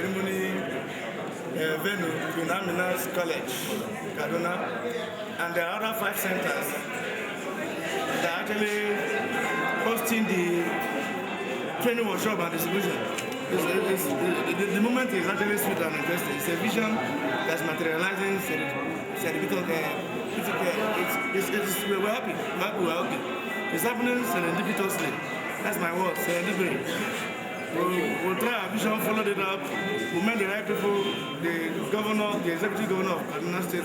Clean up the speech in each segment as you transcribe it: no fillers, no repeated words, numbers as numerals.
ceremony venue in Amina's College, Kaduna, and there are other 5 centers that are actually hosting the training workshop and distribution. The moment is actually sweet and interesting. It's a vision that's materializing. We're happy. We're happy. It's happening serendipitously. That's my word, serendipity. We'll try our vision, follow it up. We'll make the right people, the governor, the executive governor of Kaduna State,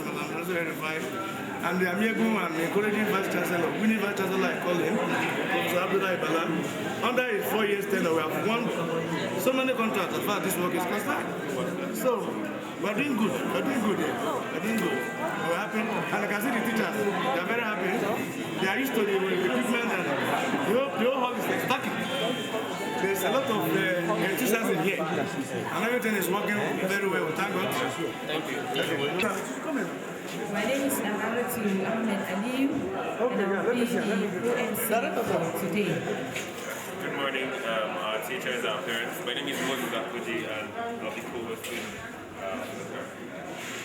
and the Amiable and encouraging vice chancellor, winning vice chancellor, I call him, Professor Abdullah Ibala. Under his 4 years tenure, we have won so many contracts as far as this work is concerned. So, we're doing good. We're doing good here. We're doing good. We're happy. And I can see the teachers. They are very happy. They are used to the equipment and the whole hall is stacking. There's a lot of enthusiasm here. And everything is working very well. Thank God. Thank you. Come in. My name is Laboratories Ahmed Aliyu, and I'll be the ONC for today. Good morning, our teachers, our parents. My name is Moses Akuji, and I'll be co-hosting the program.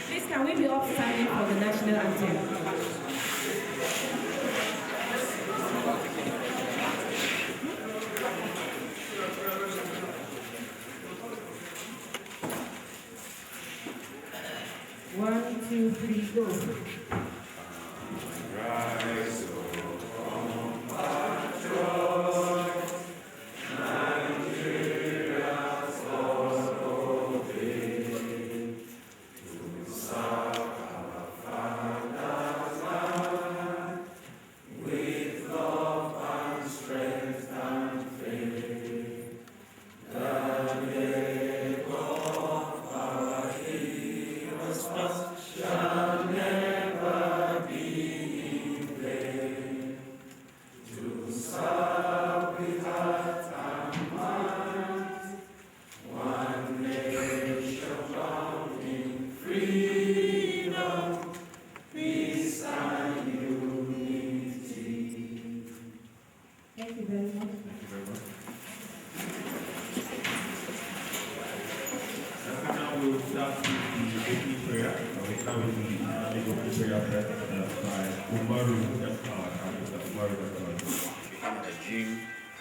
Please, can we be all standing for the national anthem? One, two, three, go. Rise,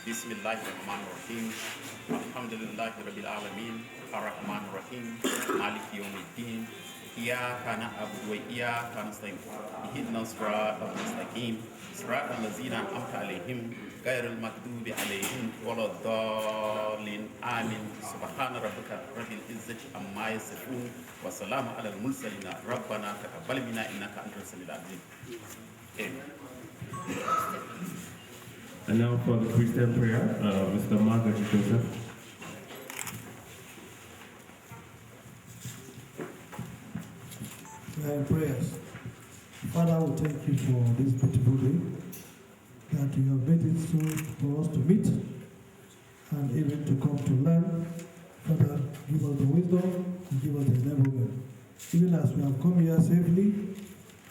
Bismillahirrahmanirrahim. Alhamdulillahi Rabbil Alamin. Ar-Rahmanir-Rahim. Maliki Yawmiddin. Iyyaka na'budu wa iyyaka nasta'in. Ihdinas siratal mustaqim. Siratal ladzina an'amta 'alaihim ghairil maghdubi 'alaihim waladdallin. Amin. Subhana rabbika rabbil izzati amma yasifun wa salamun 'alal mursalin. Rabbana taqabbal minna innaka antas samiul 'alim. Amen. And now for the Christian prayer, Mr. Margaret Joseph. Prayers. Father, we thank you for this beautiful day, that you have made it so for us to meet and even to come to learn. Father, give us the wisdom and give us the enablement. Even as we have come here safely,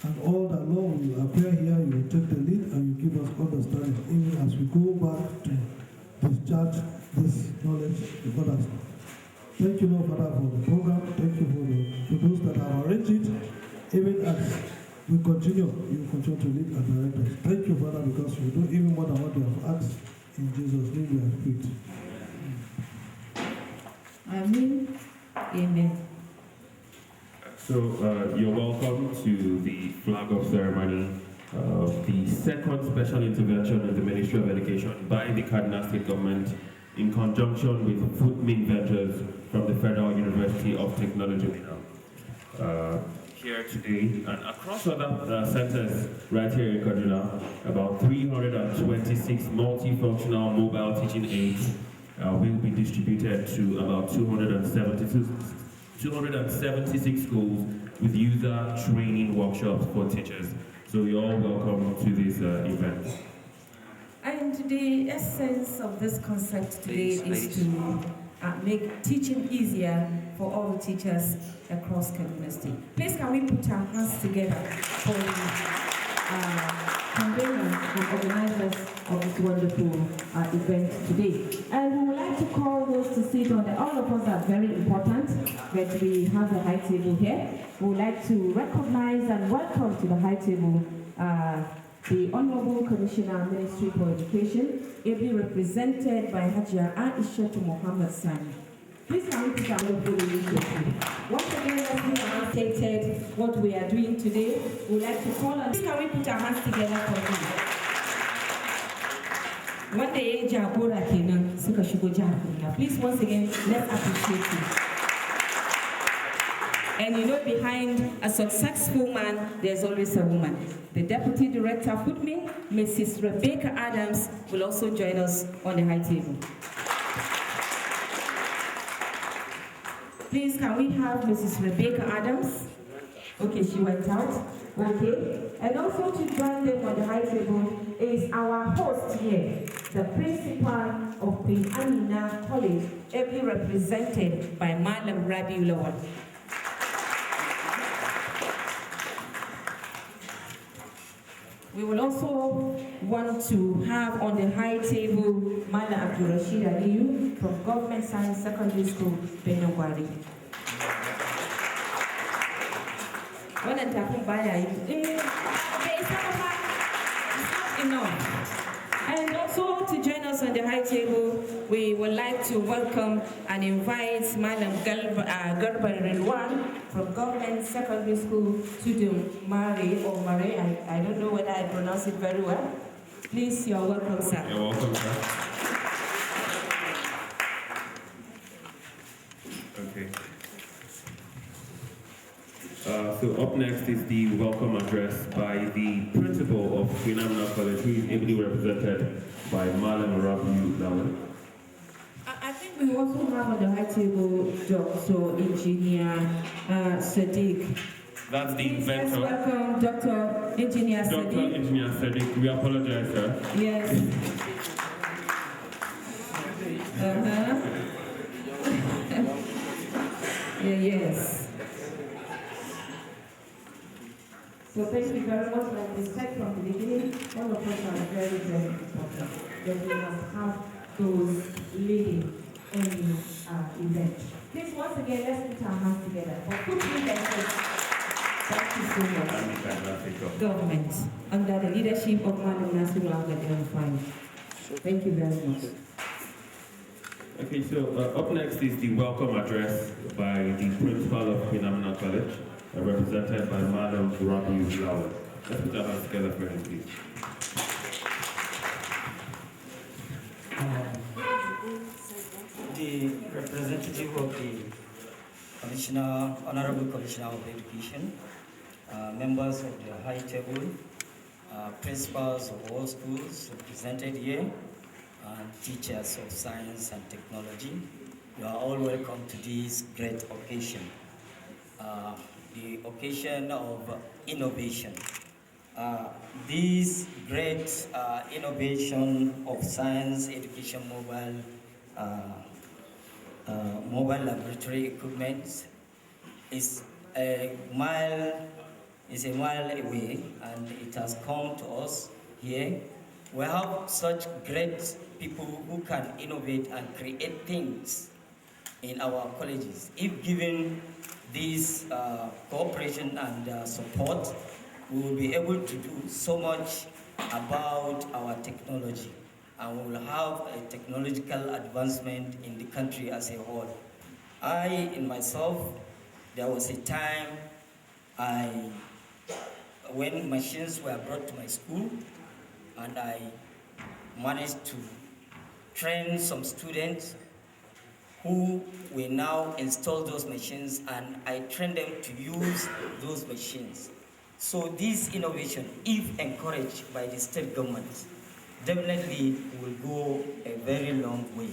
and all that Lord will appear here, you will take the lead and you give us understanding, even as we go back to discharge this knowledge before us. Thank you, Lord, Father, for the program. Thank you for those that have arranged it. Even as we continue, you continue to lead and direct us. Thank you, Father, because you do even more than what we have asked. In Jesus' name we have prayed. Amen. Amen. So you're welcome to the flag-off ceremony of the second special intervention in the Ministry of Education by the Kaduna State Government in conjunction with Footmin Ventures from the Federal University of Technology. Here today and across other centers right here in Kaduna, about 326 multifunctional mobile teaching aids will be distributed to about 276 schools with user training workshops for teachers. So you're all welcome to this event. And the essence of this concept today is to make teaching easier for all the teachers across Kaduna State. Please, can we put our hands together for the conveners and organizers of this wonderful event today. And we would like to call those to sit on the, all of us are very important. but we have the high table here. We would like to recognize and welcome to the high table the Honorable Commissioner, Ministry for Education, ably represented by Hajia Aisha Muhammad Sani. Please can we put our logo initiative. Once again, as we have stated what we are doing today, we would like to call on. Please can we put our hands together for him. One day, Jabura Kenan, suka shigo jihar Kaduna. Please, once again, let's appreciate him. And you know, behind a successful man, there's always a woman. The Deputy Director of Foodme, Mrs. Rebecca Adams, will also join us on the high table. Please, can we have Mrs. Rebecca Adams? Okay, she went out. Okay. And also to join them on the high table is our host here, the principal of Queen Amina College, ably represented by Madam Rabi Lawal. We will also want to have on the high table Mala Abdul Rashid Aliyu from Government Science Secondary School, Benogwari. When I'm talking about it's not enough. And also to join us on the high table, we would like to welcome and invite Madam Garba Rilwan from Government Secondary School, Tudum Mare or Mare. I don't know whether I pronounce it very well. Please, you're welcome, sir. You're welcome, sir. Okay. So up next is the welcome address by the principal of Queen Amina College, who is ably represented by Malam Rabi Lawal. I think we also have on the high table Dr. Engineer Sadiq. That's the inventor. Let's welcome Dr. Engineer Sadiq. Dr. Engineer Sadiq. We apologize, sir. Yes. Yes. So thank you very much. Like we said from the beginning, all of us are very, very important. That we must have those leading any event. Please, once again, let's put our hands together for good leadership. Thank you so much. Government, under the leadership of Madam Nasiru Al-Gaddafi. Thank you very much. Okay, so up next is the welcome address by the principal of Queen Amina College, represented by Madam Rabi Lawal. Let's put our hands together for him, please. The representative of the Commissioner, Honorable Commissioner of Education, members of the high table, principals of all schools represented here, and teachers of science and technology, you are all welcome to this great occasion. The occasion of innovation. This great innovation of science education mobile laboratory equipment is a mile away, and it has come to us here. We have such great people who can innovate and create things in our colleges. If given this cooperation and support, we will be able to do so much about our technology, and we will have a technological advancement in the country as a whole. In myself, there was a time when machines were brought to my school, and I managed to train some students who will now install those machines, and I train them to use those machines. So this innovation, if encouraged by the state government, definitely will go a very long way.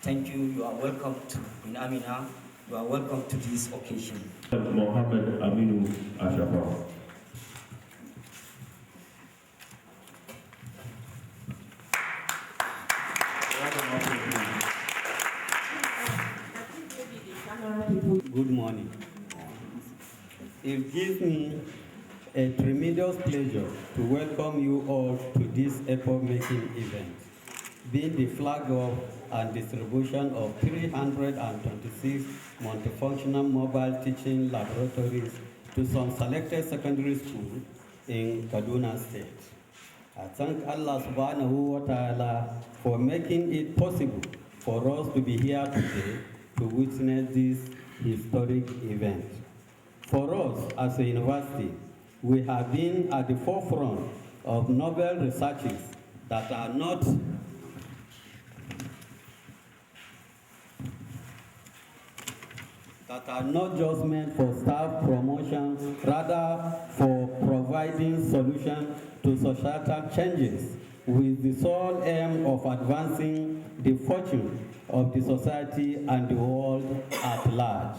Thank you. You are welcome to Queen Amina. You are welcome to this occasion. Mohammed Aminu Ashafa. Good morning. It gives me a tremendous pleasure to welcome you all to this epoch-making event, being the flag off and distribution of 326 multifunctional mobile teaching laboratories to some selected secondary schools in Kaduna State. I thank Allah subhanahu wa ta'ala for making it possible for us to be here today to witness this historic event. For us as a university, we have been at the forefront of novel researches that are not just meant for staff promotion, rather for providing solutions to societal changes with the sole aim of advancing the fortune of the society and the world at large.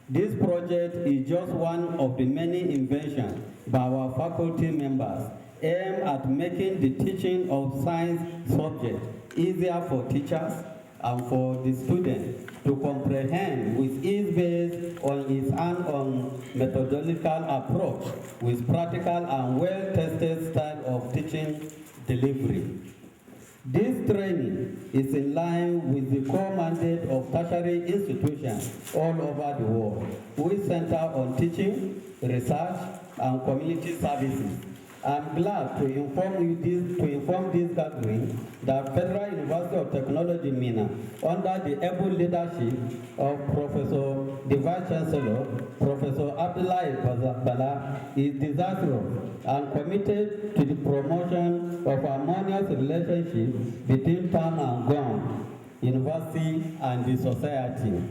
This project is just one of the many inventions by our faculty members aimed at making the teaching of science subjects easier for teachers and for the students to comprehend with ease based on its hands-on methodological approach with practical and well-tested style of teaching delivery. This training is in line with the core mandate of tertiary institutions all over the world, which center on teaching, research, and community services. I'm glad to inform this gathering that Federal University of Technology, Amina, under the able leadership of the Vice Chancellor, Professor Abdullahi Bala, is desirous and committed to the promotion of harmonious relationship between town and ground, university, and the society.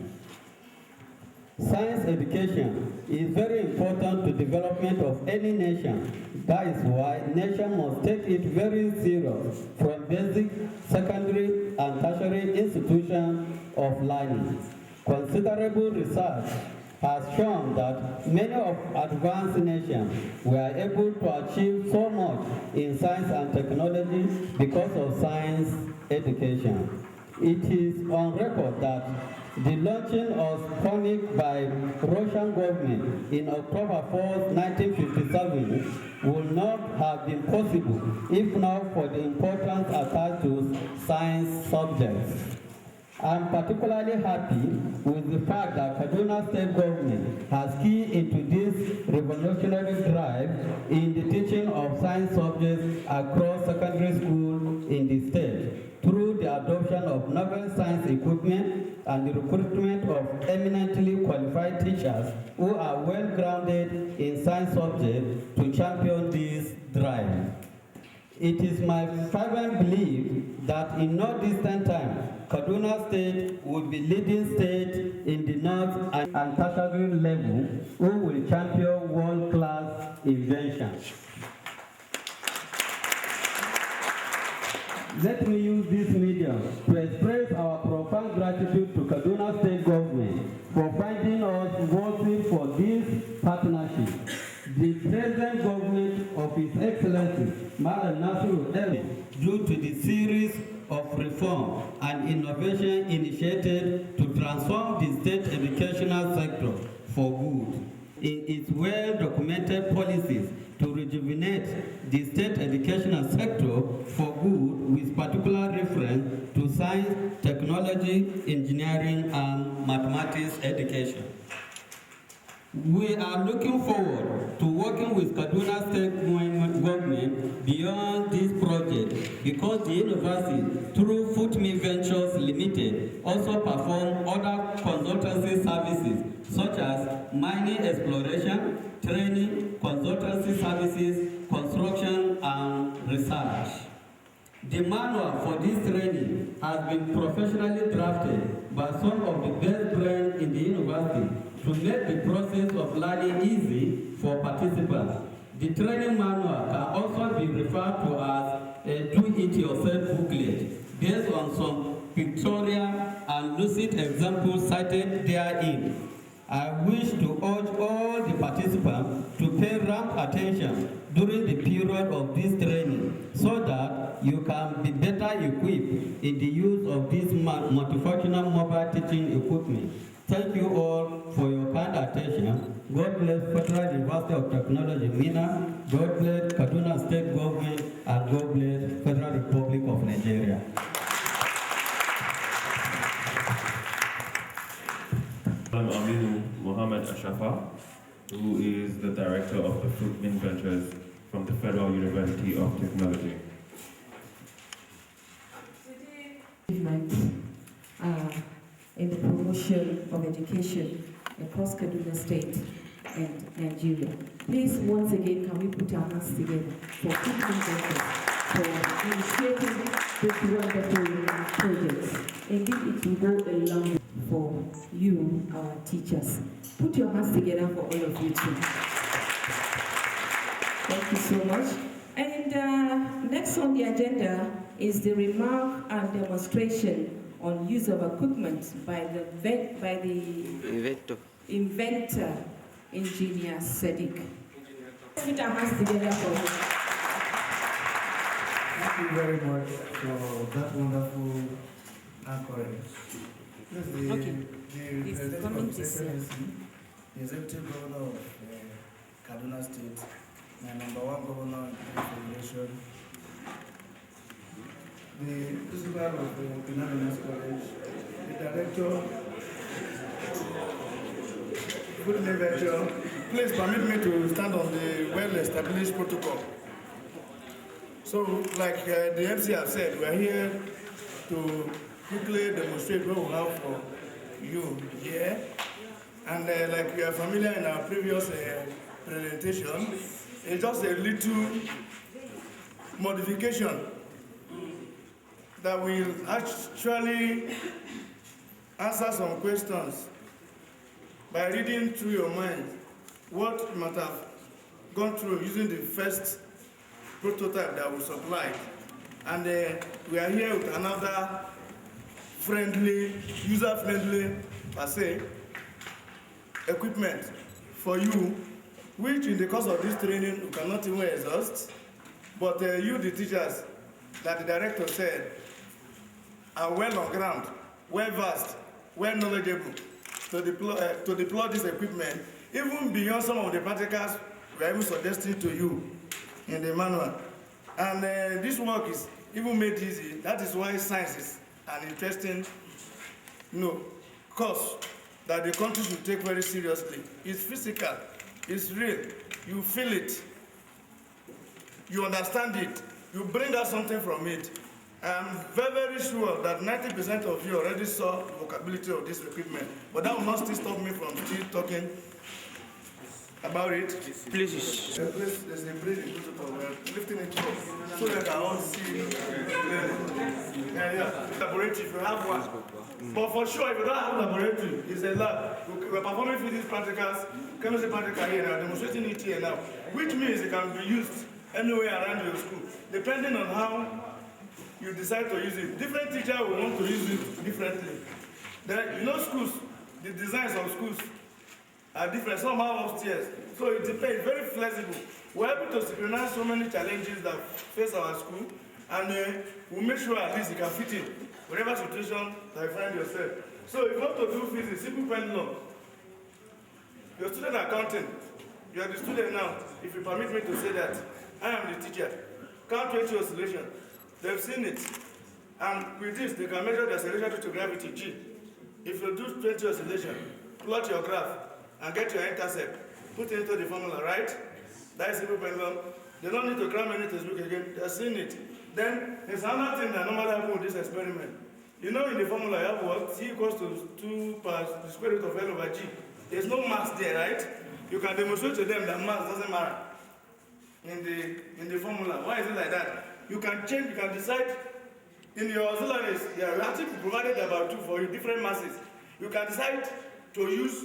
Science education is very important to development of any nation. That is why nation must take it very serious from basic, secondary, and tertiary institutions of learning. Considerable research has shown that many of advanced nations were able to achieve so much in science and technology because of science education. It is on record that the launching of Sputnik by Russian government in October 4, 1957 would not have been possible if not for the importance attached to science subjects. I'm particularly happy with the fact that Kaduna State government has keyed into this revolutionary drive in the teaching of science subjects across secondary schools in the state through the adoption of novel science equipment and the recruitment of eminently qualified teachers who are well grounded in science subjects to champion this drive. It is my fervent belief that in no distant time, Kaduna State will be leading state in the north and tertiary level who will champion world-class inventions. Let me use this medium to express our profound gratitude to Kaduna State government for finding us worthy for this partnership. The present government of His Excellency, Madam Nasiru El, due to the series of reform and innovation initiated to transform the state educational sector for good, in its well-documented policies to rejuvenate the state educational sector for good with particular reference to science, technology, engineering, and mathematics education. We are looking forward to working with Kaduna State government beyond this project because the university, through Footme Ventures Limited, also perform other consultancy services such as mining exploration, training, consultancy services, construction, and research. The manual for this training has been professionally drafted by some of the best brains in the university to make the process of learning easy for participants. The training manual can also be referred to as a do-it-yourself booklet based on some pictorial and lucid examples cited therein. I wish to urge all the participants to pay rapt attention during the period of this training so that you can be better equipped in the use of this multifunctional mobile teaching equipment. Thank you all for your kind attention. God bless Federal University of Technology, Amina. God bless Kaduna State Government, and God bless Federal Republic of Nigeria. Amina Mohammed Ashafa, who is the director of the Fruitman Ventures from the Federal University of Technology. In the promotion of education across Kaduna State and Nigeria. Please, once again, can we put our hands together for Fruitman Ventures for initiating this wonderful project. Indeed, it will go a long way for you, our teachers. Put your hands together for all of you too. Thank you so much. And next on the agenda is the remark and demonstration on use of equipment by the inventor, engineer Teac. Let's put our hands together for him. Thank you very much for that wonderful anchorage. This is the Executive Governor of Kaduna State, my #1 governor in the Federation, the principal of the Kaduna College, the director, Fruitman Venture. Please permit me to stand on the well-established protocol. So, like the MC have said, we are here to quickly demonstrate what we have for you here. And like you are familiar in our previous presentation, it's just a little modification that will actually answer some questions by reading through your mind what you might have gone through using the first prototype that we supplied. And we are here with another friendly, user-friendly, per se, equipment for you, which in the course of this training you cannot even exhaust, but you, the teachers, like the director said, are well on ground, well versed, well knowledgeable to deploy this equipment, even beyond some of the practicals we are even suggesting to you in the manual. And this work is even made easy. That is why science is an interesting course that the country should take very seriously. It's physical, it's real, you feel it, you understand it, you bring out something from it. I'm very, very sure that 90% of you already saw the vocabulary of this equipment, but that will not still stop me from still talking about it. Please. There's a breathing protocol. We're lifting it up so that I all see laboratory if you have one. But for sure, if you don't have a laboratory, it's a lab. We're performing physics practicals, chemistry practical here now, demonstrating it here now, which means it can be used anywhere around your school, depending on how you decide to use it. Different teachers will want to use it differently. Then, schools, the designs of schools are different. Some are upstairs. So it depends, very flexible. We're able to synchronize so many challenges that face our school, and we'll make sure at least you can fit in whatever situation that you find yourself. So if you want to do physics, simple pendulum, your student accounting, you are the student now, if you permit me to say that, I am the teacher. Count 20 oscillation. They've seen it. And with this, they can measure the acceleration to gravity, G. If you do 20 oscillation, plot your graph, and get your intercept. Put it into the formula, right? That is simple pendulum. They don't need to cram any textbook again. They're seeing it. Then, there's another thing that normally happens with this experiment. In the formula, you have what? C equals to 2 pi the square root of L over G. There's no mass there, right? You can demonstrate to them that mass doesn't matter in the formula. Why is it like that? You can change, you can decide in your auxiliaries, they are actually provided about 2 for you, different masses. You can decide to use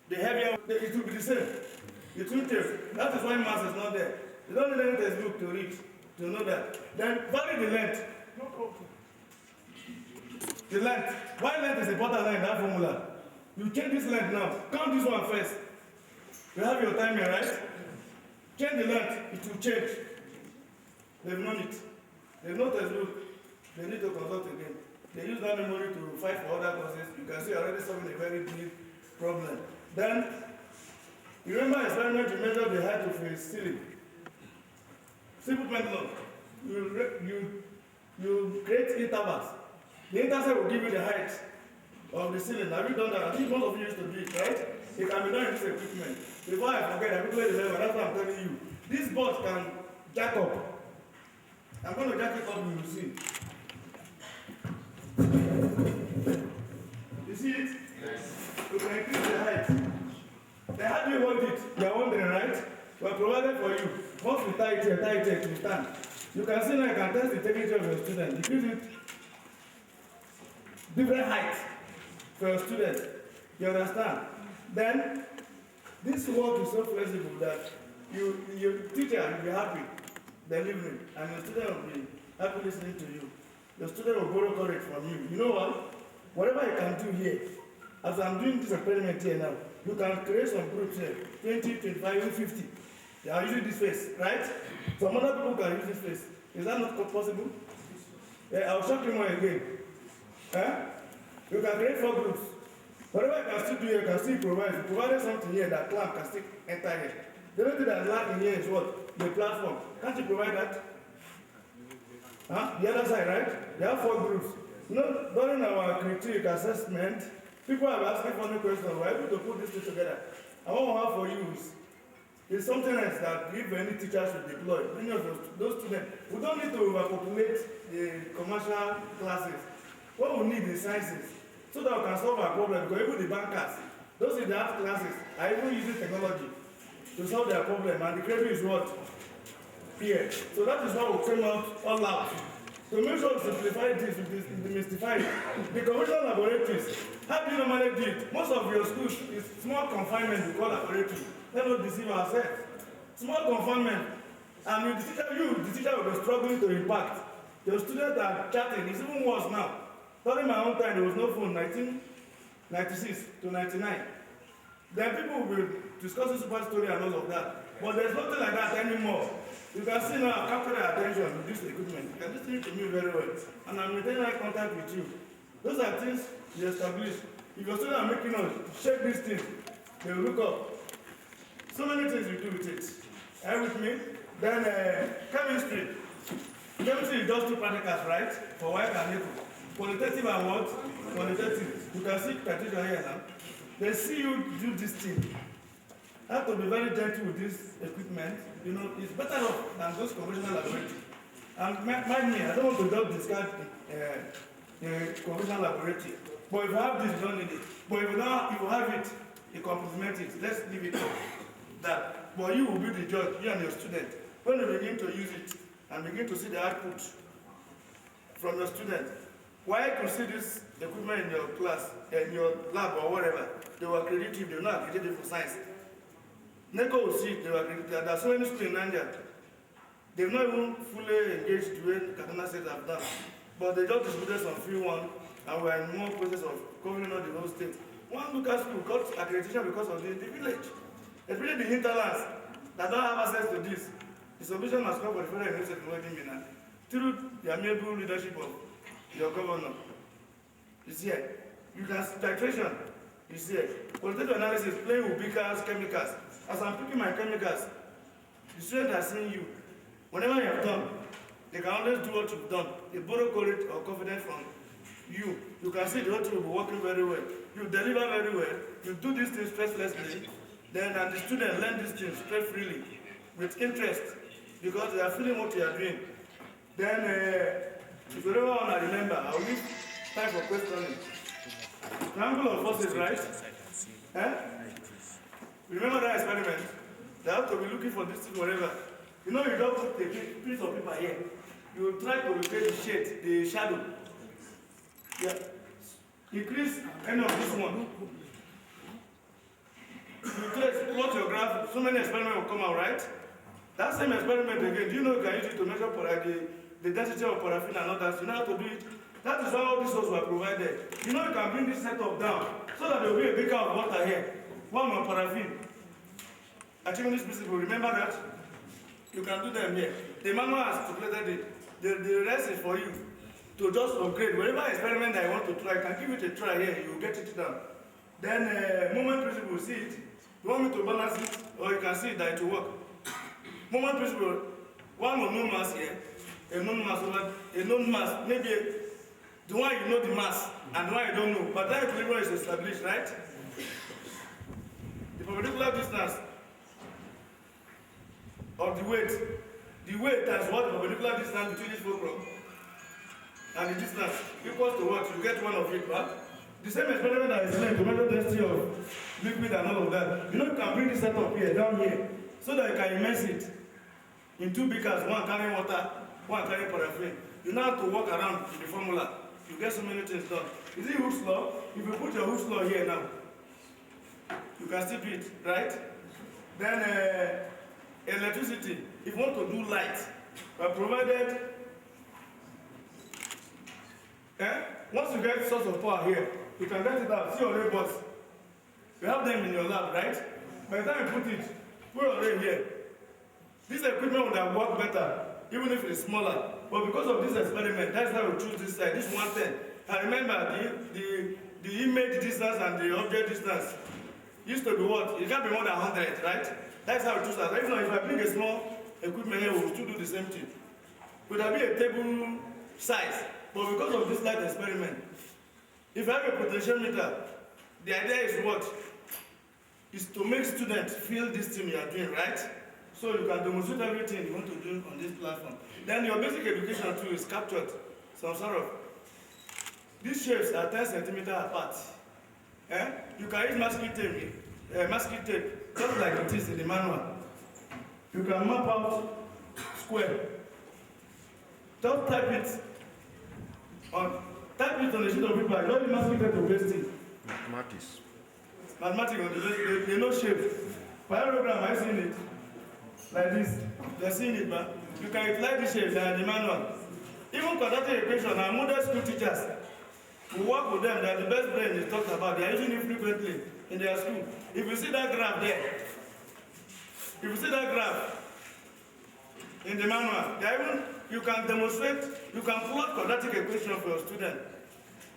the heavier, it will be the same. It will take. That is why mass is not there. You don't need any textbook to read, to know that. Then vary the length. No problem. The length. Why length is important in that formula? You change this length now. Count this one first. You have your timer, right? Change the length, it will change. They've known it. There's no textbook. They need to consult again. They use that memory to fight for other causes. You can see already solving a very big problem. Then, you remember experiment to measure the height of a ceiling. Simple pendulum. You create intervals. The intercept will give you the height of the ceiling. Have you done that? I think most of you used to do it, right? It can be done in this equipment. Before I forget, I quickly remember, that's what I'm telling you. This board can jack up. I'm going to jack it up, you will see. You see it? Yes. You can increase the height. Then how do you hold it? You are wondering, right? We are provided for you. Once we tie it here, it will stand. You can see now you can test the temperature of your student. Increase it different height for your student. You understand? Then this work is so flexible that your teacher will be happy delivering, and your student will be happy listening to you. Your student will borrow courage from you. You know what? Whatever you can do here, as I'm doing this experiment here now, you can create some groups here, 20, 25, even 50. They are using this face, right? Some other people can use this face. Is that not possible? Yeah, I'll show you more again. You can create 4 groups. Whatever you can still do here, you can still provide. You provided something here that clamp can still enter here. The only thing that's lacking here is what? The platform. Can't you provide that? The other side, right? There are 4 groups. You know, during our critique assessment, people have asked me funny questions. We're able to put this two together. And what we have for you is something else that if any teacher should deploy. Many of those students, we don't need to overpopulate the commercial classes. What we need is sciences, so that we can solve our problem. Because even the bankers, those in the art classes, are even using technology to solve their problem. And the craving is what? Here. So that is why we came out all out. To make sure to simplify this, demystify it. The conventional laboratories, how do you normally do it? Most of your schools is small confinement we call laboratory. Let's not deceive ourselves. Small confinement. And the teacher will be struggling to impact. Your students are chatting. It's even worse now. During my own time, there was no phone, 1996 to 99. Then people will be discussing super story and all of that. But there's nothing like that anymore. You can see now I've captured their attention with this equipment. You can listen to me very well. And I'm maintaining eye contact with you. Those are things you establish. If your students are making us shake this thing, they will look up. So many things we do with it. Are you with me? Then chemistry. Chemistry is just 2 practicals, right? For white and nickel. Qualitative and what? Qualitative. You can see criteria here now. They see you do this thing. You have to be very gentle with this equipment. You know, it's better off than those conventional laboratories. And mind me, I don't want to just discard the conventional laboratory. But if you have this, you don't need it. But if you have it, you complement it. Let's leave it that. But you will be the judge, you and your student. When you begin to use it and begin to see the output from your student, why you can see this equipment in your class, in your lab or whatever, they were creative, they were not accredited for science. NECO will see it, they were accredited. There are so many schools in Nigeria. They've not even fully engaged the way Kaduna State have done. But they just distributed some free one, and we're in more process of covering out the whole state. One local school got accreditation because of the village. Especially the hinterlands that don't have access to this. The solution has come for the Federal University of Amina through the amiable leadership of your governor. It's here. You can titration. It's here. Qualitative analysis, playing with beakers, chemicals. As I'm picking my chemicals, the students are seeing you. Whenever you have done, they can always do what you've done. They borrow courage or confidence from you. You can see the whole thing will be working very well. You deliver very well. You do these things stresslessly. Then and the students learn these things stress freely, with interest, because they are feeling what you are doing. Then, if you ever want to remember, I'll leave time for questioning. Triangle of forces, right? Remember that experiment? They have to be looking for this thing wherever. You know, you don't put a piece of paper here. You will try to recreate the shade, the shadow. Yeah. Increase any of this one. You trace, plot your graph, so many experiments will come out, right? That same experiment again, do you know you can use it to measure the density of paraffin and others? You know how to do it? That is why all these sources were provided. You know you can bring this setup down so that there will be a beaker of water here. One on paraffin. Achieving this principle, remember that? You can do them here. The manual has stipulated it. The rest is for you to just upgrade. Whatever experiment I want to try, I can give it a try here, you will get it done. Then moment principle, see it. You want me to balance it, or you can see that it will work. Moment principle, one with no mass here, a known mass over a known mass, maybe The one you know the mass and the one you don't know. But that equilibrium is established, right? The perpendicular distance of the weight times what the perpendicular distance between each fulcrum and the distance equals to what? You get one of it, right? The same experiment that I explained to measure density of liquid and all of that. You know, you can bring this setup here, down here, so that you can immerse it in two beakers, one carrying water, one carrying paraffin. You now have to walk around with the formula. You get so many things done. You see Hooke's law? If you put your Hooke's law here now, you can still do it, right? Then electricity, if you want to do light, provided, once you get source of power here, you can get it out. See your robots. You have them in your lab, right? By the time you put your array here. This equipment would have worked better, even if it's smaller. But because of this experiment, that's why we choose this side, this 110. And remember, the image distance and the object distance used to be what? It can't be more than 100, right? That's how we choose that. Even if I bring a small equipment here, we'll still do the same thing. Could there be a table size? But because of this light experiment, if I have a potentiometer, the idea is what? Is to make students feel this thing you are doing, right? So you can demonstrate everything you want to do on this platform. Then your basic education too is captured. Some sort of. These shapes are 10 centimeters apart. You can use masking tape, just like it is in the manual. You can map out square. Just type it on a sheet of paper. Don't use masking tape to paste it. Mathematics, they know shape. Parallelogram, I've seen it. Like this. They're seeing it, but you can utilize the shapes that are in the manual. Even quadratic equation, our model school teachers, we work with them, they are the best brain is talked about. They are using it frequently in their school. If you see that graph there, in the manual, you can demonstrate, you can plot quadratic equation for your student.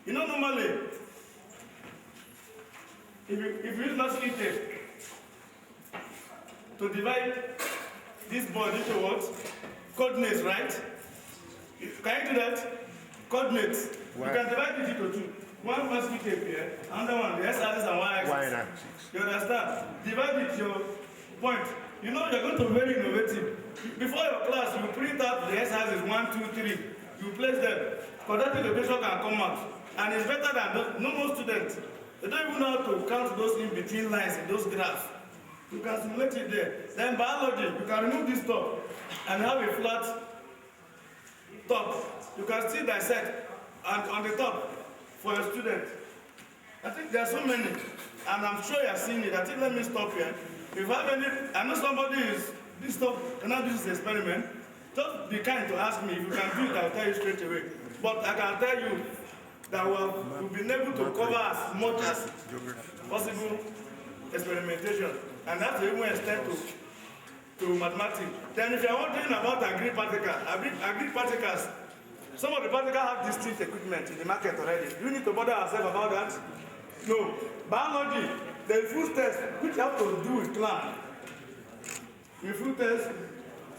You know, normally, if you use masking tape to divide this board into what? Coordinates, right? Can you do that? Coordinates. You can divide it into two. One masking tape here, another one, the x-axis and y-axis. You understand? Divide it your point. You know you're going to be very innovative. Before your class, you print out the x-axis 1, 2, 3. You place them. Quadratic equation can come out. And it's better than those, no more students. They don't even know how to count those in between lines in those graphs. You can simulate it there. Then biology, you can remove this top and have a flat top. You can still dissect and on the top for your student. I think there are so many, and I'm sure you have seen it. I think let me stop here. If you have any, I know somebody is this stuff cannot do this experiment. Just be kind to ask me. If you can do it, I'll tell you straight away. But I can tell you that we've been able to cover as much as possible experimentation, and that's the even extent to mathematics. Then if you're wondering about agri particles, some of the particles have distinct equipment in the market already. Do you need to bother ourselves about that? No. Biology, the food test, which have to do with clamp. The food test,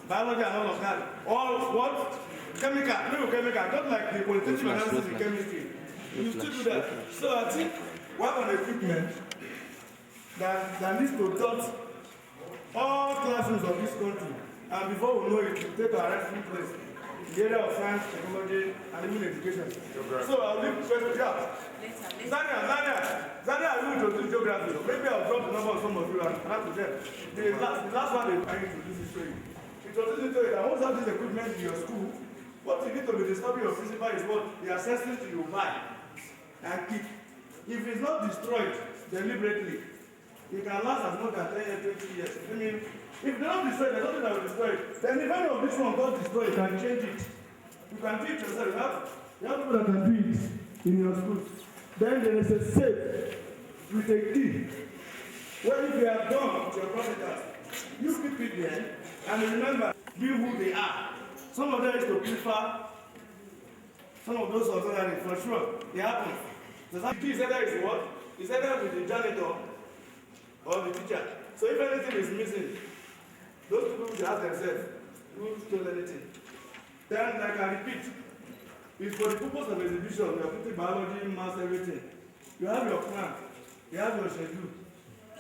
biology and all of that. All what? Chemical, not like the qualitative analysis in chemistry. You still do that. So I think we have an equipment that needs to touch all classrooms of this country. And before we know it, we take our rightful place in the area of science, technology, and even education. So I'll leave the question out. Zaria, you introduce geography. Maybe I'll drop the number of some of you and ask to them. The last one I introduced this to you. Introduce it to you. I want to have this equipment in your school. What you need to be discovering your principal is what? The accessories you buy and keep. If it's not destroyed deliberately, it can last as much as 10 years, 20 years. I mean, if they're not destroyed, there's nothing that will destroy it. Then if any of this one got destroyed, you can change it. You can do it yourself. You have people that can do it in your school. Then there is a safe with a key. Well, if you are done with your practicals, you keep it there and remember, be who they are. Some of them is to prefer some of those auxiliaries, for sure. They happen. So that key is either what? It's either with the janitor or the teacher. So if anything is missing, those people should ask themselves, who stole anything? Then, like I repeat, It's for the purpose of exhibition. You are putting biology, maths, everything. You have your plan. You have your schedule.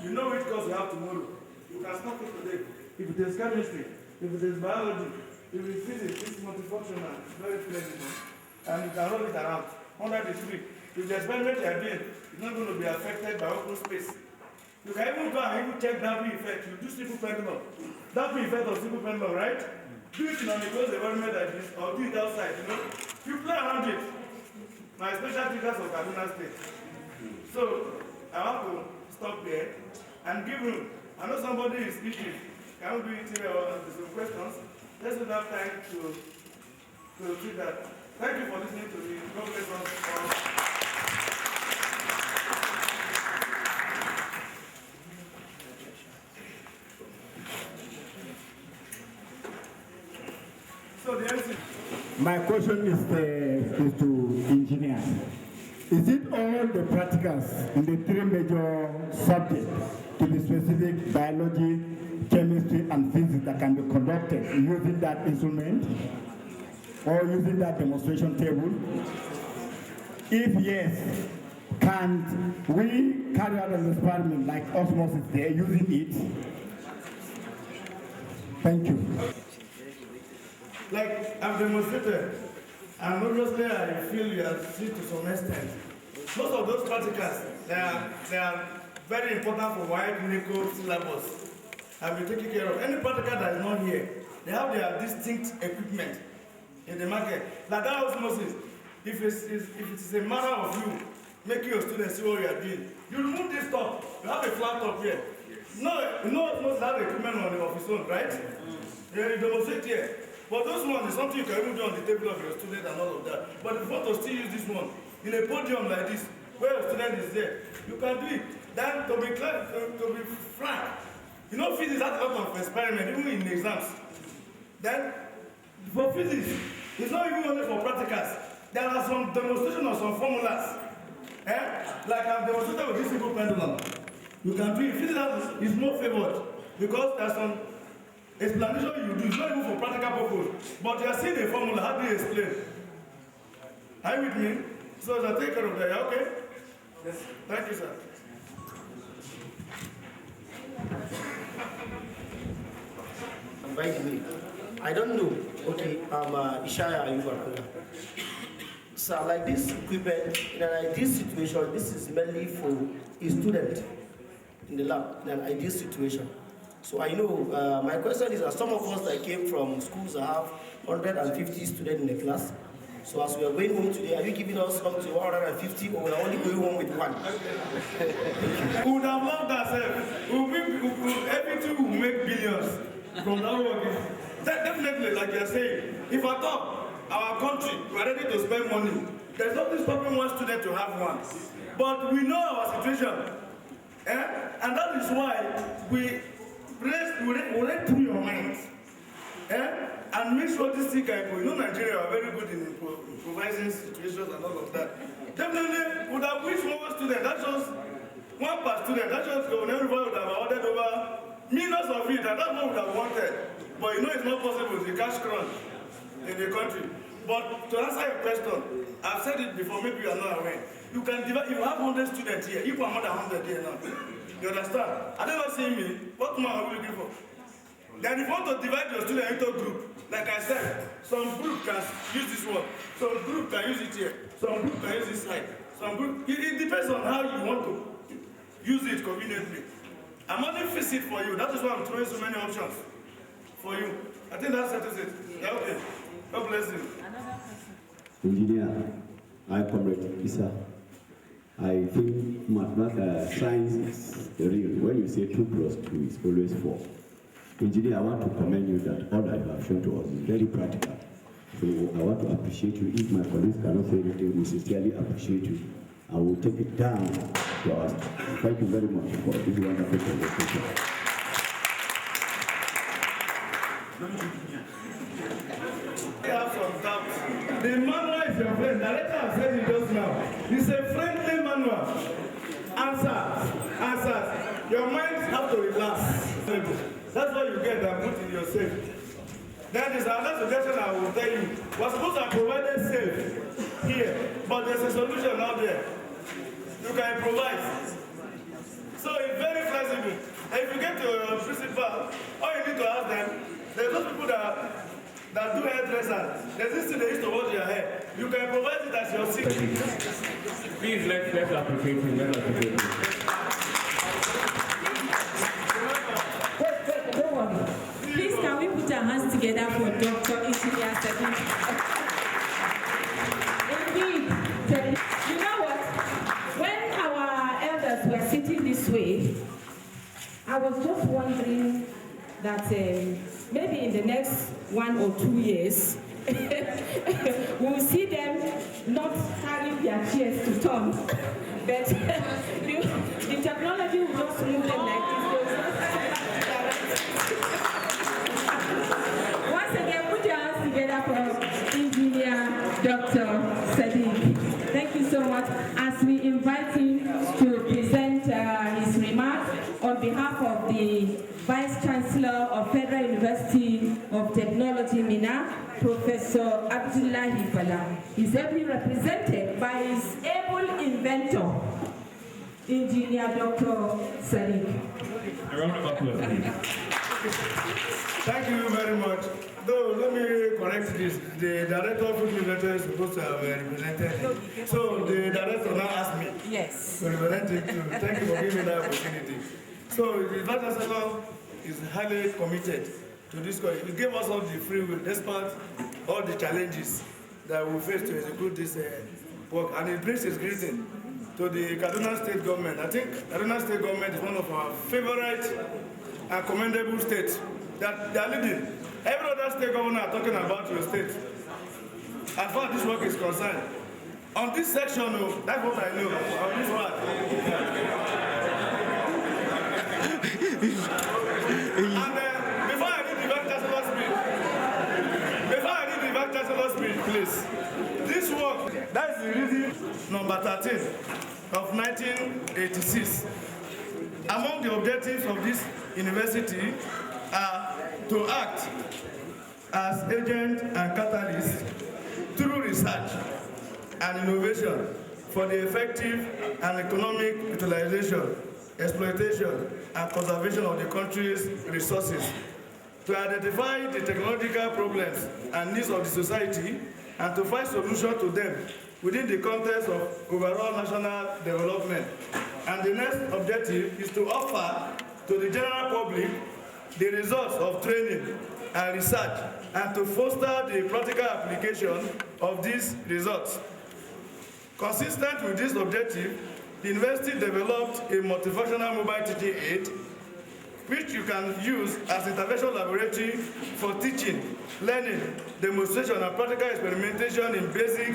You know which course you have tomorrow. You can start it today. If it is chemistry, if it is biology, if it is physics, it's multifunctional. It's very flexible. And you can roll it around under the tree. If the experiment you are doing is not going to be affected by open space. You can even go and even check Doppler effect. You do simple pendulum. Doppler effect of simple pendulum, right? Do it in an enclosed environment like this, or do it outside, you know? You play around it. My special teachers of Kaduna State. So, I want to stop here and give room. I know somebody is speaking. Can we do it here or some questions? Let's not have time to do that. Thank you for listening to me. God bless us all. My question is to engineers. Is it all the practicals in the three major subjects, to be specific, biology, chemistry, and physics, that can be conducted using that instrument or using that demonstration table? If yes, can we carry out an experiment like osmosis there using it? Thank you. Like I've demonstrated, and obviously I feel you have seen to some extent. Most of those practicals, they are very important for wide clinical syllabus. I've been taking care of. Any practical that is not here, they have their distinct equipment in the market. Like that osmosis, if it is a matter of you making your students see what you are doing, you remove this top, you have a flat top here. No osmosis has equipment of its own, right? You demonstrate here. But those ones is something you can even do on the table of your student and all of that. But if you want to still use this one in a podium like this, where your student is there, you can do it. Then to be clear, to be frank, you know physics has a lot of experiment, even in exams. Then for physics, it's not even only for practicals. There are some demonstration of some formulas. Like I've demonstrated with this simple pendulum. You can do it. Physics is more favored because there's some explanation you do. It's not even for practical purpose. But you are seeing a formula. How do you explain? Are you with me? So I take care of that. Okay? Yes. Thank you, sir. By the way, I don't know. Okay, I'm Ishaya Ayuba. So like this equipment, in an ideal situation, this is mainly for a student in the lab, in an ideal situation. So I know, my question is that some of us that came from schools that have 150 students in the class. So as we are going home today, are you giving us up to 150 or we are only going home with one? We would have loved ourselves. Every two will make billions from that work. Definitely, like you're saying, if at all our country, we are ready to spend money, there's nothing stopping one student to have one. But we know our situation. And that is why we read through your minds. And make sure this Teac, you know Nigeria are very good in improvising situations and all of that. Definitely would have wished more students, that's just one per student, that's just everybody would have ordered over millions of it, and that's what we would have wanted. But you know it's not possible, the cash crunch in the country. But to answer your question, I've said it before, maybe you are not aware. You can divide, if you have 100 students here, you can more than 100 here now. You understand? Are they not seeing me? What more are we looking for? Then if you want to divide your student into a group, like I said, some group can use this one, some group can use it here, some group can use this side, some group, it depends on how you want to use it conveniently. I'm only fix it for you, that is why I'm throwing so many options for you. I think that settles it. Yeah, okay. God bless you. Engineer, I Comrade Isa. I think mathematics, science is real. When you say 2 plus 2 is always 4. Engineer, I want to commend you that all that you have shown to us is very practical. So I want to appreciate you. If my colleagues cannot say anything, we sincerely appreciate you. I will take it down to us. Thank you very much for this wonderful conversation. I have some doubt. The manual is your friend. The letter I said it just now. It's a friendly manual. Answers. Your minds have to relax. That's what you get and put in yourself. Then there's another suggestion I will tell you. We're supposed to have provided safe here, but there's a solution out there. You can improvise. So it's very flexible. And if you get to a principal, all you need to ask them, there's those people that do hairdressers. There's this thing they used to wash your hair. You can improvise it as your seat. Please, let's applicate him. Let's applicate him. Don't worry. Please, can we put our hands together for Dr. Engineer Sadiq? Indeed. You know what? When our elders were sitting this way, I was just wondering that maybe in the next 1 or 2 years, we will see them not carrying their chairs to turn, but the technology will just move them like this. Once again, put your hands together for Engineer Dr. Sadiq. Thank you so much. As we invite him to present his remarks on behalf of the Vice Chancellor of Federal University of Technology, Amina, Professor Abdullahi Bala. He's ably represented by his able inventor, Engineer Dr. Sadiq. A round of applause, please. Thank you very much. Though, let me correct this. The director of food inventor is supposed to have represented him. So the director now asked me to represent him too. Thank you for giving me that opportunity. So the Vice Chancellor is highly committed to this cause. He gave us all the free will, despite all the challenges that we face to execute this work. And it brings his greeting to the Kaduna State government. I think Kaduna State government is one of our favorite and commendable states that they are leading. Every other state governor are talking about your state as far as this work is concerned. On this section, that's what I know. On this one. And before I read the Vice Chancellor's speech, please. This work, that is the reading number 13 of 1986. Among the objectives of this university are to act as agent and catalyst through research and innovation for the effective and economic utilization, exploitation, and conservation of the country's resources, to identify the technological problems and needs of the society, and to find solutions to them within the context of overall national development. And the next objective is to offer to the general public the results of training and research, and to foster the practical application of these results. Consistent with this objective, the university developed a multifunctional mobile teaching aid, which you can use as intervention laboratory for teaching, learning, demonstration, and practical experimentation in basic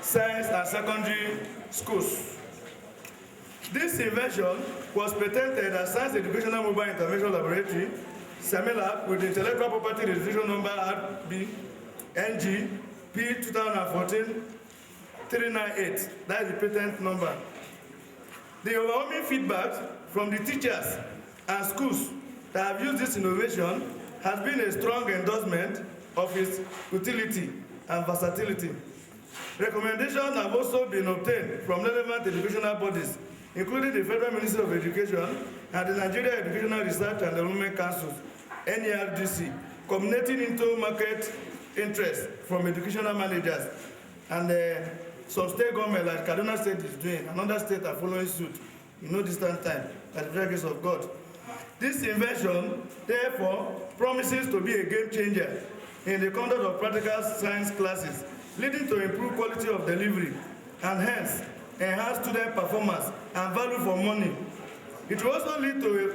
science and secondary schools. This invention was patented as Science Educational Mobile Intervention Laboratory, SEMILAB, with the intellectual property registration number RB-NG P2014-398. That is the patent number. The overwhelming feedback from the teachers and schools that have used this innovation has been a strong endorsement of its utility and versatility. Recommendations have also been obtained from relevant educational bodies, including the Federal Ministry of Education and the Nigeria Educational Research and Development Council, NERDC, culminating into market interest from educational managers. And some state government, like Kaduna State is doing, another state are following suit in no distant time, by the grace of God. This invention, therefore, promises to be a game changer in the conduct of practical science classes, leading to improved quality of delivery, and hence, enhance student performance and value for money. It will also lead to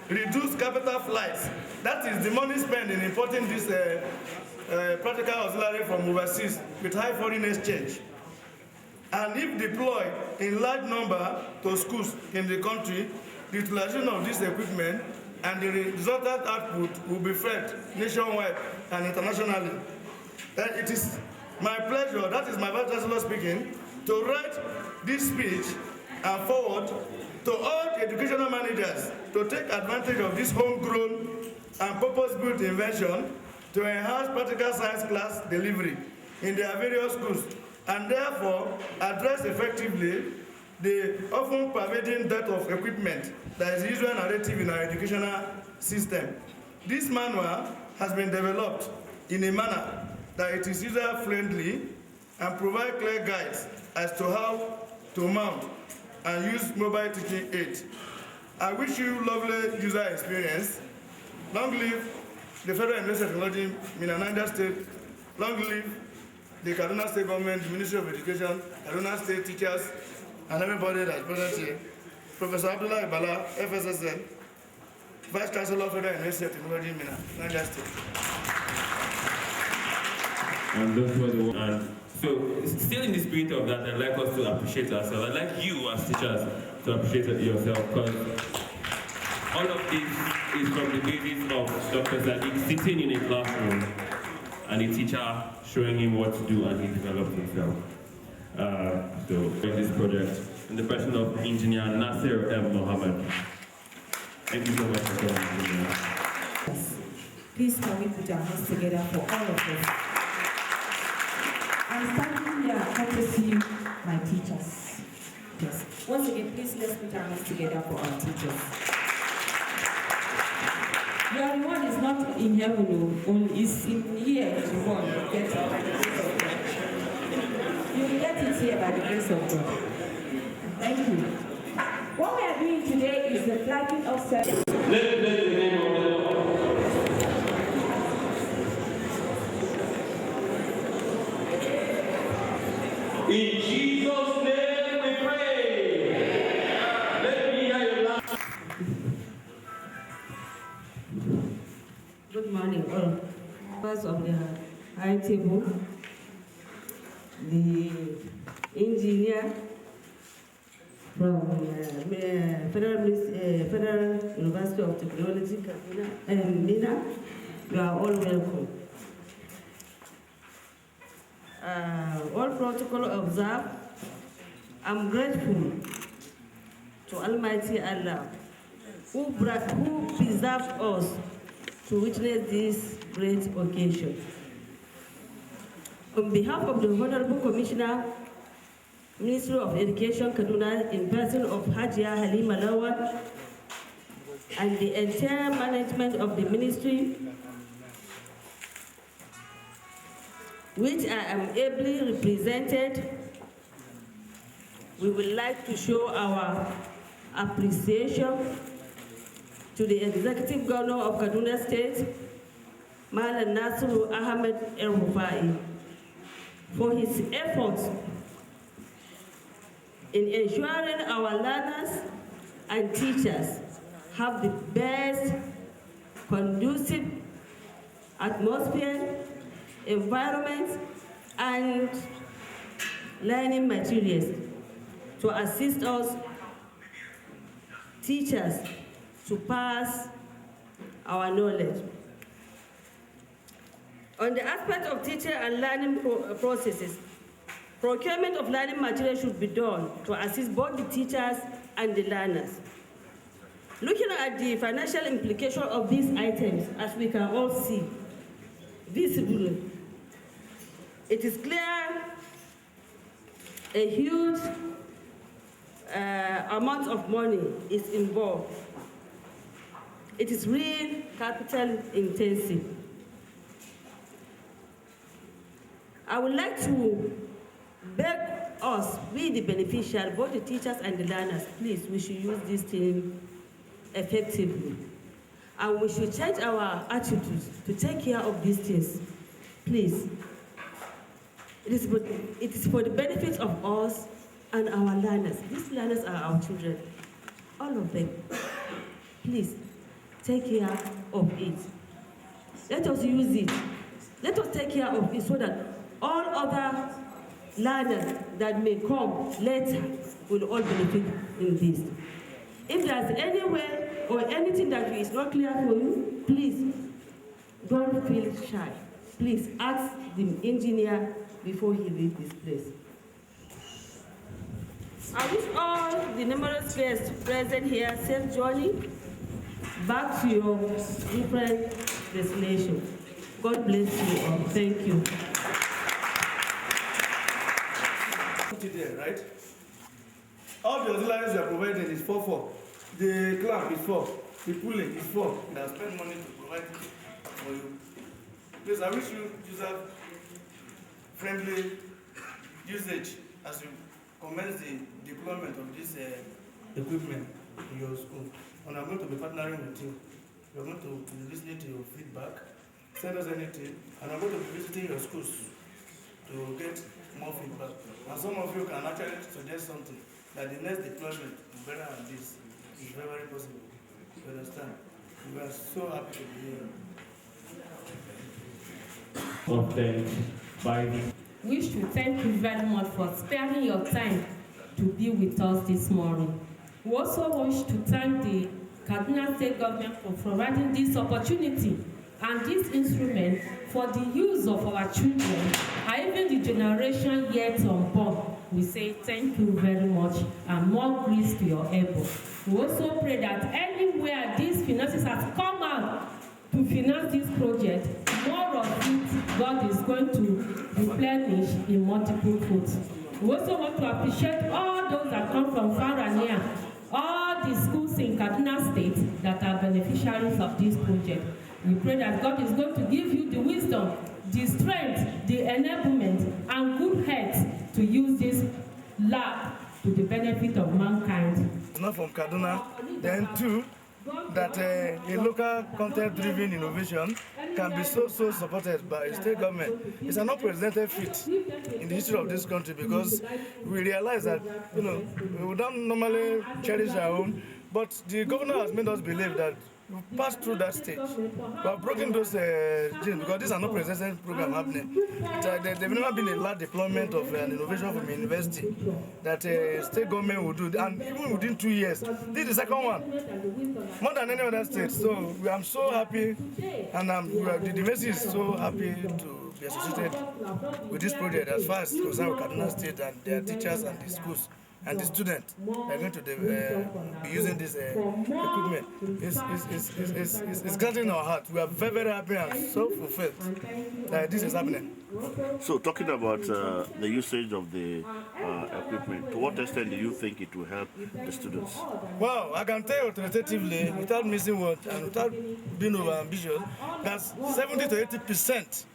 reduced capital flights. That is the money spent in importing this practical auxiliary from overseas with high foreign exchange. And if deployed in large number to schools in the country, the utilization of this equipment and the resultant output will be fed nationwide and internationally. And it is my pleasure, that is my Vice Chancellor speaking, to write this speech and forward to all educational managers to take advantage of this homegrown and purpose-built invention to enhance practical science class delivery in their various schools and therefore address effectively the often pervading dearth of equipment that is the usual narrative in our educational system. This manual has been developed in a manner that it is user-friendly and provide clear guides as to how to mount and use mobile teaching aid. I wish you lovely user experience. Long live the Federal University of Technology, Mina Niger State. Long live the Kaduna State Government, the Ministry of Education, Kaduna State teachers, and everybody that's present here. Professor Abdullah Ibala, FSSN, Vice Chancellor of Federal University of Technology, Mina Niger State. And those were the ones. So, still in the spirit of that, I'd like us to appreciate ourselves. I'd like you as teachers to appreciate yourself, because all of this is from the basis of Dr. Sadiq sitting in a classroom and a teacher showing him what to do, and he developed himself. So, in this project, in the person of Engineer Nasir M. Mohammed. Thank you so much for coming. Yes. Please can we put our hands together for all of us? I'm standing here courtesy my teachers. Yes. Once again, please let's put our hands together for our teachers. Your reward is not in heaven, only is in here. Reward, you get it by the grace of God. You will get it here by the grace of God. Thank you. What we are doing today is the flagging of service. Let's bless the name of the Lord. In Jesus' name we pray. Let me hear your laugh. Good morning, all. Members of the high table, the engineer from Federal University of Technology, Kaduna, and Amina, you are all welcome. All protocol observed. I'm grateful to Almighty Allah who preserved us to witness this great occasion. On behalf of the Honorable Commissioner, Ministry of Education, Kaduna, in person of Hajia Halima Lawal, and the entire management of the ministry, which I am ably represented, we would like to show our appreciation to the Executive Governor of Kaduna State, Malam Nasiru Ahmed El-Rufai, for his efforts in ensuring our learners and teachers have the best conducive atmosphere, environment, and learning materials to assist us teachers to pass our knowledge. On the aspect of teacher and learning processes, procurement of learning materials should be done to assist both the teachers and the learners. Looking at the financial implication of these items, as we can all see visibly, it is clear a huge amount of money is involved. It is real capital intensive. I would like to beg us, we the beneficiaries, both the teachers and the learners, please, we should use this thing effectively. And we should change our attitudes to take care of these things, please. It is for the benefit of us and our learners. These learners are our children, all of them. Please, take care of it. Let us use it. Let us take care of it so that all other learners that may come later will all benefit in this. If there's any way or anything that is not clear for you, please don't feel shy. Please ask the engineer before he leaves this place. I wish all the numerous guests present here safe journey back to your different destinations. God bless you all. Thank you. There, right? All the auxiliaries you are providing is 4-4. The clamp is 4. The pulling is 4. They have spent money to provide it for you. Please, I wish you user-friendly usage as you commence the deployment of this equipment in your school. And I'm going to be partnering with you. We're going to be listening to your feedback, send us anything, and I'm going to be visiting your schools to get more feedback. And some of you can actually suggest something that the next deployment is better than this. It's very, very possible. You understand? We are so happy to be here. Of thanks by the Wish to thank you very much for sparing your time to be with us this morning. We also wish to thank the Kaduna State Government for providing this opportunity and this instrument for the use of our children and even the generation yet unborn. We say thank you very much and more grace to your elbow. We also pray that anywhere these finances have come out to finance this project, more of it God is going to replenish in multiple folds. We also want to appreciate all those that come from far and near, all the schools in Kaduna State that are beneficiaries of this project. We pray that God is going to give you the wisdom, the strength, the enablement, and good health to use this lab to the benefit of mankind. Not from Kaduna, then two, that a local content-driven innovation can be so supported by the state government. It's an unprecedented feat in the history of this country because we realize that, we don't normally cherish our own, but the governor has made us believe that we passed through that stage. We have broken those genes because this is an unprecedented program happening. There's never been a large deployment of an innovation from a university that state government will do. And even within 2 years, this is the second one, more than any other state. So I'm so happy, and the university is so happy to be associated with this project as far as concerned with Kaduna State and their teachers and the schools. And the students are going to be using this equipment. It's granting our heart. We are very, very happy and so fulfilled that this is happening. So, talking about the usage of the equipment, to what extent do you think it will help the students? Well, I can tell you authoritatively, without missing word and without being over-ambitious, that 70 to 80%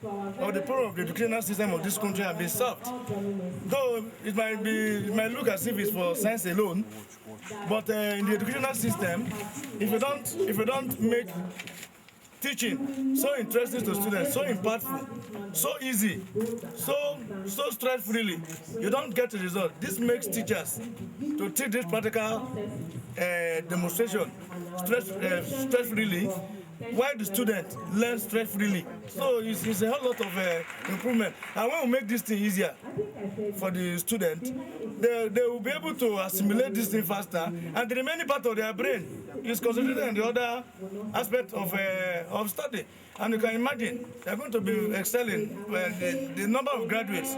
of the problem of the educational system of this country have been solved. Though it might look as if it's for science alone, but in the educational system, if you don't make teaching so interesting to students, so impactful, so easy, so stress-freely, you don't get a result. This makes teachers to take this practical demonstration stress-freely, while the student learns stress-freely. So it's a whole lot of improvement. And when we make this thing easier for the student, they will be able to assimilate this thing faster, and the remaining part of their brain is concentrated on the other aspect of study. And you can imagine, they're going to be excelling when the number of graduates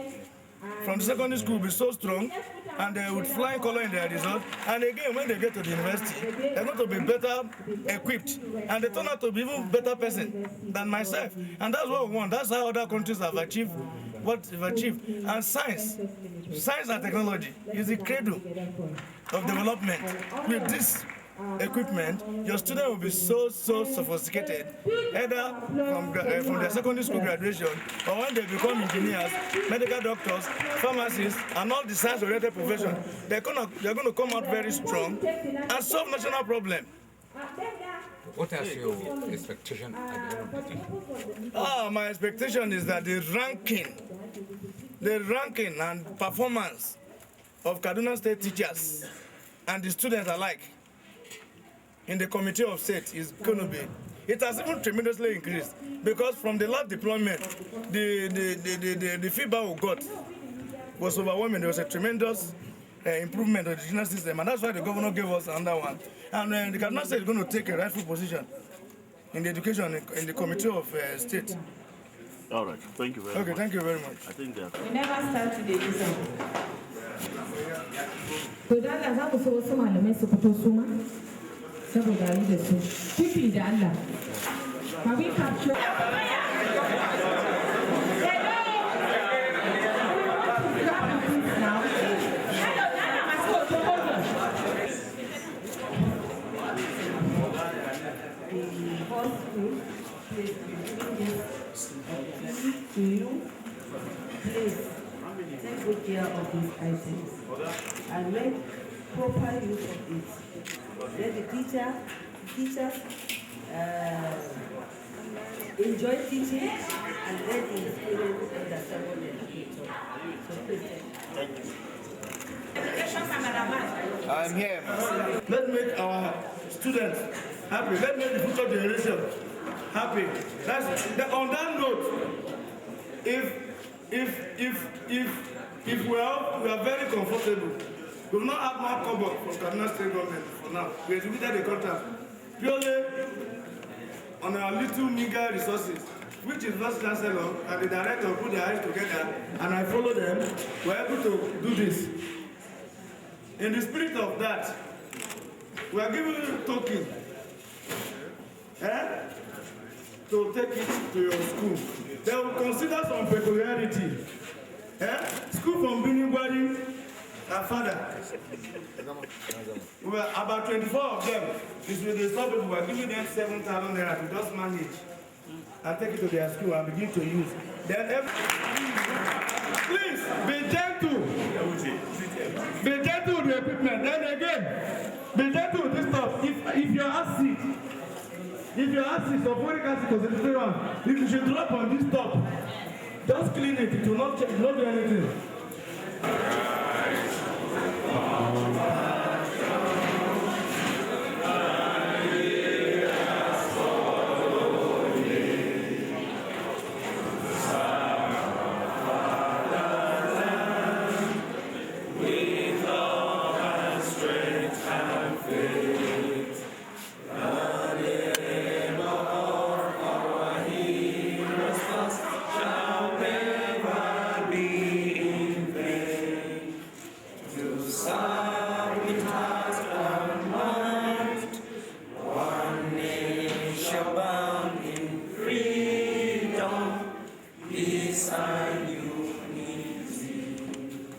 from the secondary school will be so strong, and they would fly color in their result. And again, when they get to the university, they're going to be better equipped, and they turn out to be even better person than myself. And that's what we want. That's how other countries have achieved what they've achieved. And science and technology is the cradle of development. With this equipment, your student will be so sophisticated, either from their secondary school graduation or when they become engineers, medical doctors, pharmacists, and all the science-oriented professions. They're going to come out very strong and solve national problems. What is your expectation at the end of the day? My expectation is that the ranking and performance of Kaduna State teachers and the students alike in the Committee of State is going to be. It has even tremendously increased because from the last deployment, the feedback we got was overwhelming. There was a tremendous improvement of the educational system, and that's why the governor gave us another one. And the Kaduna State is going to take a rightful position in the education in the Committee of State. All right, thank you very much. Okay, thank you very much. I think that. We never start today, listen. To da Allah za ku so wasu malamai su fito su ma saboda yi da su. Kifi da Allah. Can we capture? the whole school, please bring this to you. Please take good care of these items and make proper use of it. Let the teachers enjoy teaching and let the students understand what they're doing. So please thank you. I'm here. Let's make our students happy. Let's make the future generation happy. On that note, if we are very comfortable, we will not have more cover from Kaduna State government for now. We executed the contract purely on our little meager resources, which is Vice Chancellor and the director put their eyes together, and I follow them. We are able to do this. In the spirit of that, we are giving you a token to take it to your school. They will consider some peculiarity. School from Binigwari, our father. We were about 24 of them. This with the suburb, we are giving them 7,000 naira to just manage and take it to their school and begin to use. Then please be gentle. Be gentle with the equipment. Then again, be gentle with this stuff. If your acid, sulfuric acid concentration, if you should drop on this top, just clean it. It will not do anything.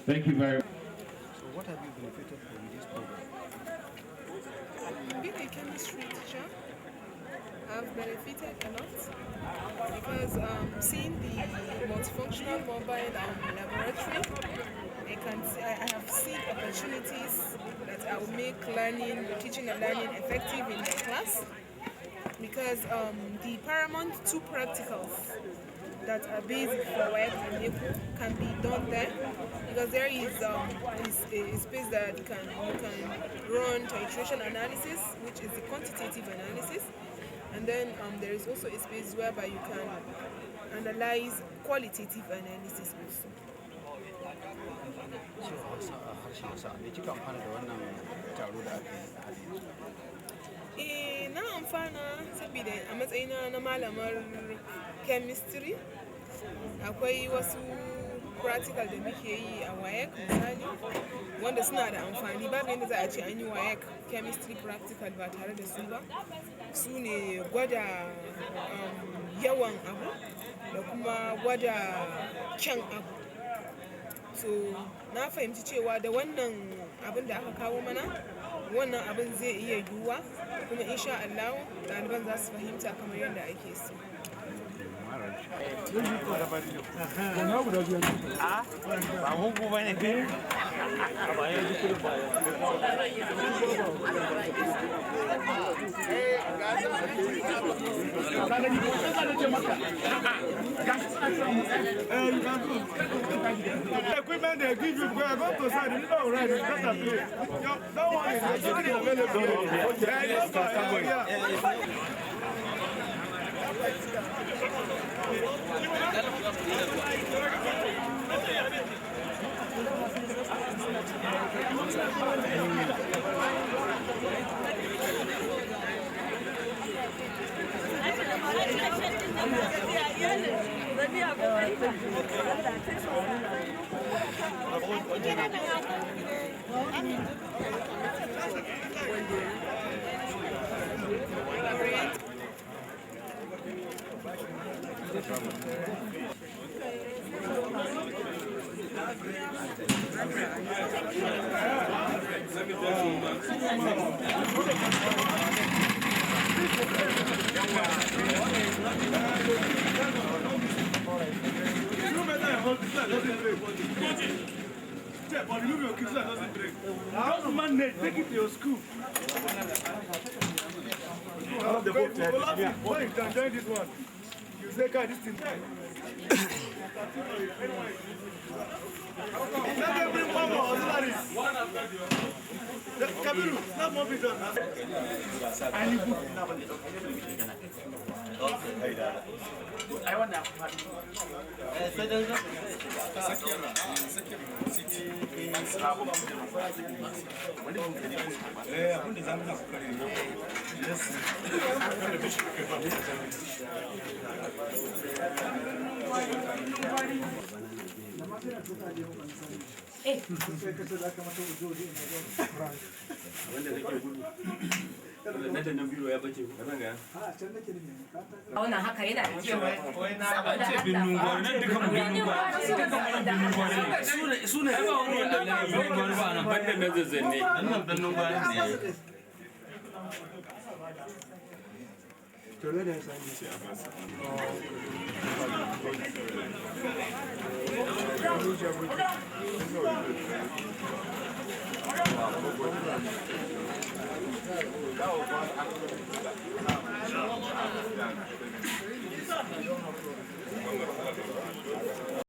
Thank you very much. So what have you benefited from this program? Being a chemistry teacher, I've benefited a lot because seeing the multifunctional mobile laboratory, I have seen opportunities that I will make teaching and learning effective in my class, because the paramount two practicals that are basic for work and ECO can be done there, because there is a space that you can run titration analysis, which is the quantitative analysis, and then there is also a space whereby you can analyze qualitative analysis also. Na amfana saboda a matsayina na malamar chemistry, akwai wasu practical da muke yi a WAEC misali wanda suna da amfani. Babu yadda za a ce an yi WAEC chemistry practical ba tare da su ba. Su ne gwada yawan abu da kuma gwada kyan abu. So na fahimci cewa da wannan abin da aka kawo mana, wannan abin zai iya yiwuwa, kuma insha Allah ɗaliban za su fahimta kamar yadda ake so. Equipment they give you, go to side, you know already, that's a play. Don't worry, it's already available. But remove your kids that doesn't break. Just manage, take it to your school. When you can join this one, you say, God, this thing. Let me bring one more auxiliaries. Kabiru, not more big done. And you I want that. Wannan haka yana da kyau. Su ne ba wani wanda na yi gwani ba na banda na zazzanne. Nan ɗan gwani ne. Tole da ya sani sai a basa.